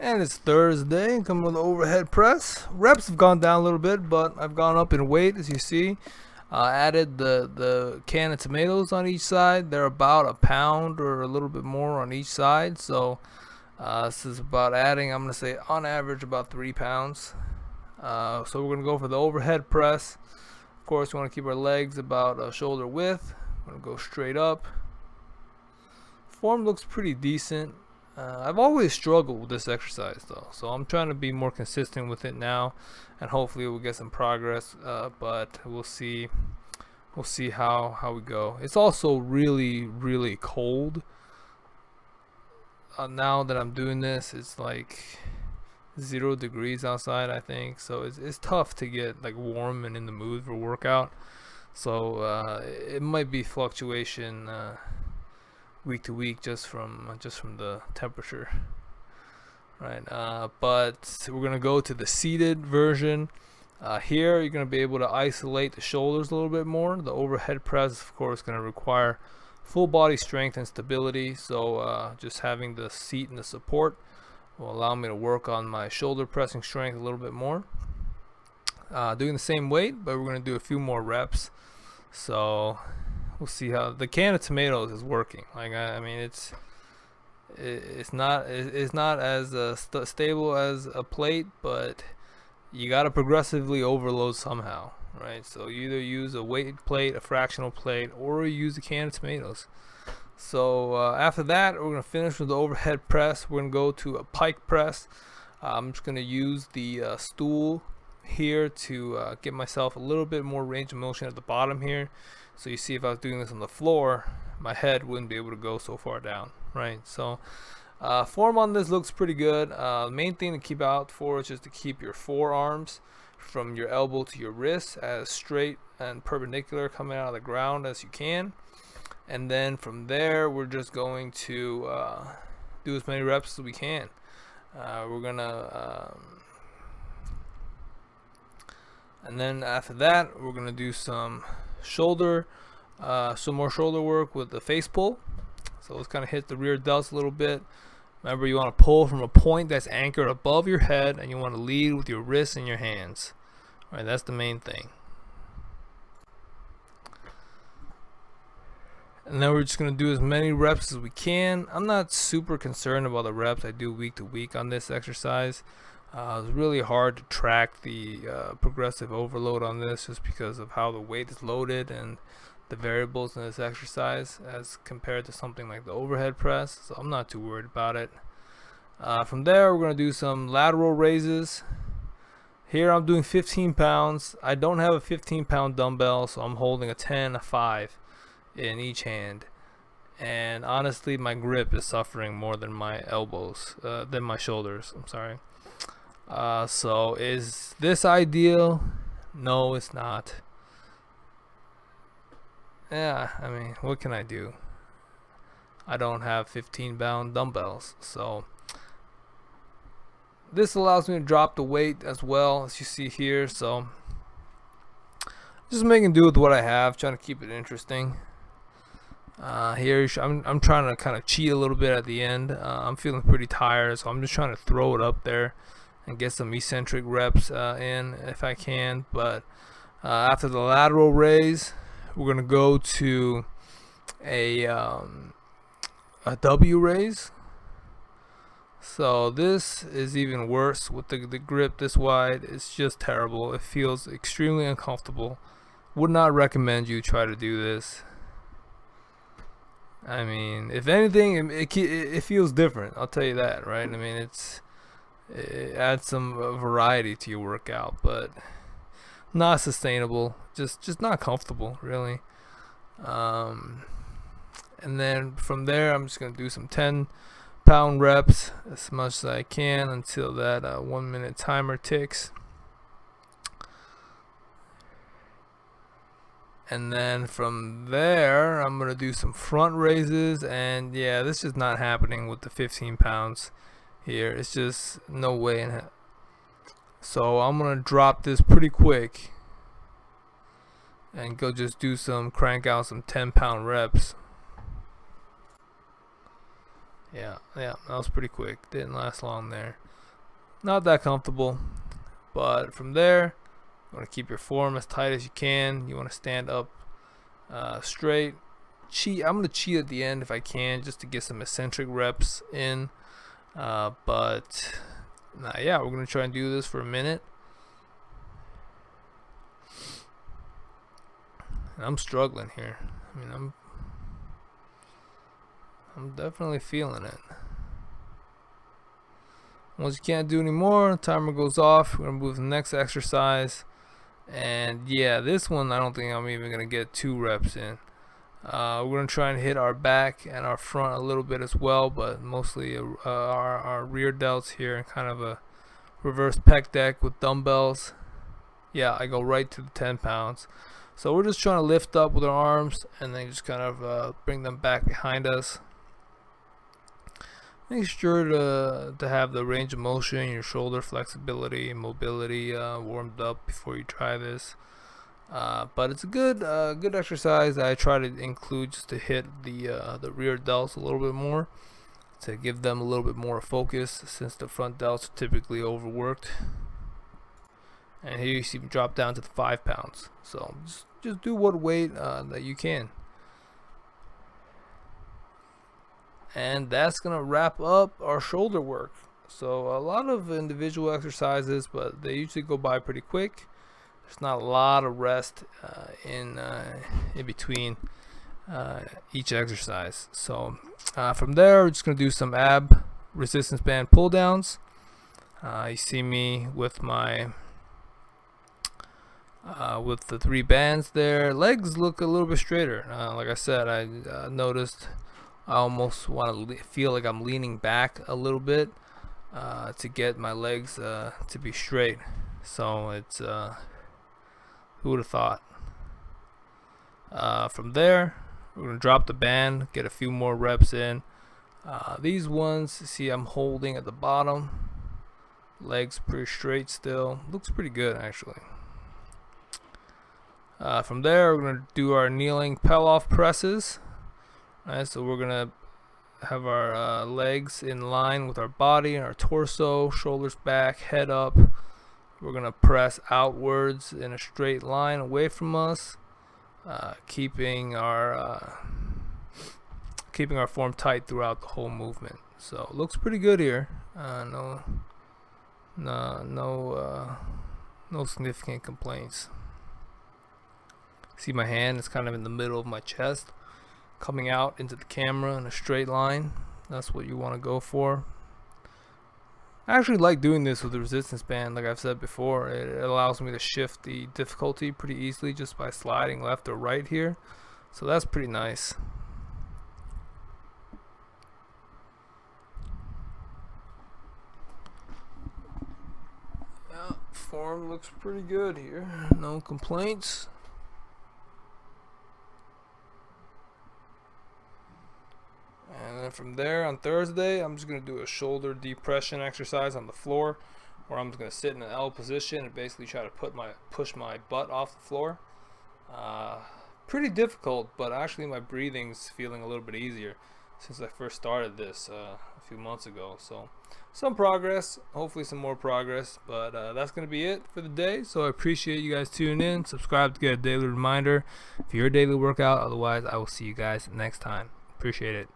And it's Thursday, coming with the overhead press. Reps have gone down a little bit, but I've gone up in weight, as you see. Added the can of tomatoes on each side. They're about a pound or a little bit more on each side. So this is about adding, I'm going to say on average, about 3 pounds. So we're going to go for the overhead press. Of course, we want to keep our legs about shoulder width. I'm going to go straight up. Form looks pretty decent. I've always struggled with this exercise though, so I'm trying to be more consistent with it now, and hopefully we'll get some progress. But we'll see how we go. It's also really cold. Now that I'm doing this, it's like 0 degrees outside, I think, so it's tough to get like warm and in the mood for workout. So it might be fluctuation week to week just from the temperature, right? But we're gonna go to the seated version. Here you're gonna be able to isolate the shoulders a little bit more. The overhead press, of course, gonna require full body strength and stability, so just having the seat and the support will allow me to work on my shoulder pressing strength a little bit more. Doing the same weight, but we're gonna do a few more reps. So we'll see how the can of tomatoes is working. Like I mean, it's not as stable as a plate, but you got to progressively overload somehow, right? So you either use a weight plate, a fractional plate, or you use a can of tomatoes. So after that, we're gonna finish with the overhead press. We're gonna go to a pike press. I'm just gonna use the stool here to get myself a little bit more range of motion at the bottom here. So you see, if I was doing this on the floor, my head wouldn't be able to go so far down, right? So form on this looks pretty good. The main thing to keep out for is just to keep your forearms from your elbow to your wrist as straight and perpendicular coming out of the ground as you can. And then from there, we're just going to do as many reps as we can. We're gonna and then after that, we're gonna do some more shoulder work with the face pull. So let's kind of hit the rear delts a little bit. Remember, you want to pull from a point that's anchored above your head, and you want to lead with your wrists and your hands. All right, that's the main thing. And then we're just going to do as many reps as we can. I'm not super concerned about the reps I do week to week on this exercise. It's really hard to track the progressive overload on this, just because of how the weight is loaded and the variables in this exercise as compared to something like the overhead press. So I'm not too worried about it. From there, we're going to do some lateral raises. Here I'm doing 15 pounds. I don't have a 15-pound dumbbell, so I'm holding a 10, a 5 in each hand. And honestly, my grip is suffering more than my elbows, than my shoulders. I'm sorry. So is this ideal? No, it's not. Yeah, I mean, what can I do? I don't have 15-pound dumbbells, so this allows me to drop the weight as well, as you see here. So just making do with what I have, trying to keep it interesting. Here I'm trying to kind of cheat a little bit at the end. I'm feeling pretty tired, so I'm just trying to throw it up there and get some eccentric reps in if I can. But after the lateral raise, we're gonna go to a W raise. So this is even worse with the grip this wide. It's just terrible. It feels extremely uncomfortable. Would not recommend you try to do this. I mean, if anything, it feels different. I'll tell you that, right? I mean, it adds some variety to your workout, but not sustainable. Just not comfortable, really. And then from there, I'm just gonna do some 10-pound reps as much as I can until that 1-minute timer ticks. And then from there, I'm gonna do some front raises. And yeah, this is not happening with the 15 pounds here. It's just no way in it. So I'm gonna drop this pretty quick and go just do crank out some 10-pound reps. Yeah, that was pretty quick. Didn't last long there. Not that comfortable, but from there, you want to keep your form as tight as you can. You want to stand up straight. I'm gonna cheat at the end if I can, just to get some eccentric reps in. But yeah, we're gonna try and do this for a minute. And I'm struggling here. I mean, I'm definitely feeling it. Once you can't do any more, timer goes off. We're gonna move to the next exercise. And yeah, this one I don't think I'm even gonna get 2 reps in. We're gonna try and hit our back and our front a little bit as well, but mostly our rear delts here, and kind of a reverse pec deck with dumbbells. Yeah, I go right to the 10 pounds. So we're just trying to lift up with our arms and then just kind of bring them back behind us. Make sure to have the range of motion, your shoulder flexibility and mobility warmed up before you try this. But it's a good exercise. I try to include just to hit the rear delts a little bit more, to give them a little bit more focus, since the front delts are typically overworked. And here you see me drop down to the 5 pounds. So just do what weight that you can. And that's gonna wrap up our shoulder work. So a lot of individual exercises, but they usually go by pretty quick. There's not a lot of rest in between each exercise. So from there, we're just gonna do some ab resistance band pull downs. You see me with my with the 3 bands there. Legs look a little bit straighter. Like I said, I noticed I almost want to feel like I'm leaning back a little bit to get my legs to be straight. So it's who would have thought? From there, we're gonna drop the band, get a few more reps in. These ones, see, I'm holding at the bottom. Legs pretty straight still. Looks pretty good actually. From there, we're gonna do our kneeling pull-off presses. Alright, so we're gonna have our legs in line with our body and our torso, shoulders back, head up. We're gonna press outwards in a straight line away from us, keeping our form tight throughout the whole movement. So it looks pretty good here. No significant complaints. See, my hand is kind of in the middle of my chest, coming out into the camera in a straight line. That's what you want to go for. I actually like doing this with the resistance band. Like I've said before, it allows me to shift the difficulty pretty easily just by sliding left or right here. So that's pretty nice. Yeah, form looks pretty good here. No complaints. And then from there, on Thursday, I'm just going to do a shoulder depression exercise on the floor, where I'm just going to sit in an L position and basically try to push my butt off the floor. Pretty difficult, but actually my breathing's feeling a little bit easier since I first started this a few months ago. So some progress, hopefully some more progress, but that's going to be it for the day. So I appreciate you guys tuning in. Subscribe to get a daily reminder for your daily workout. Otherwise, I will see you guys next time. Appreciate it.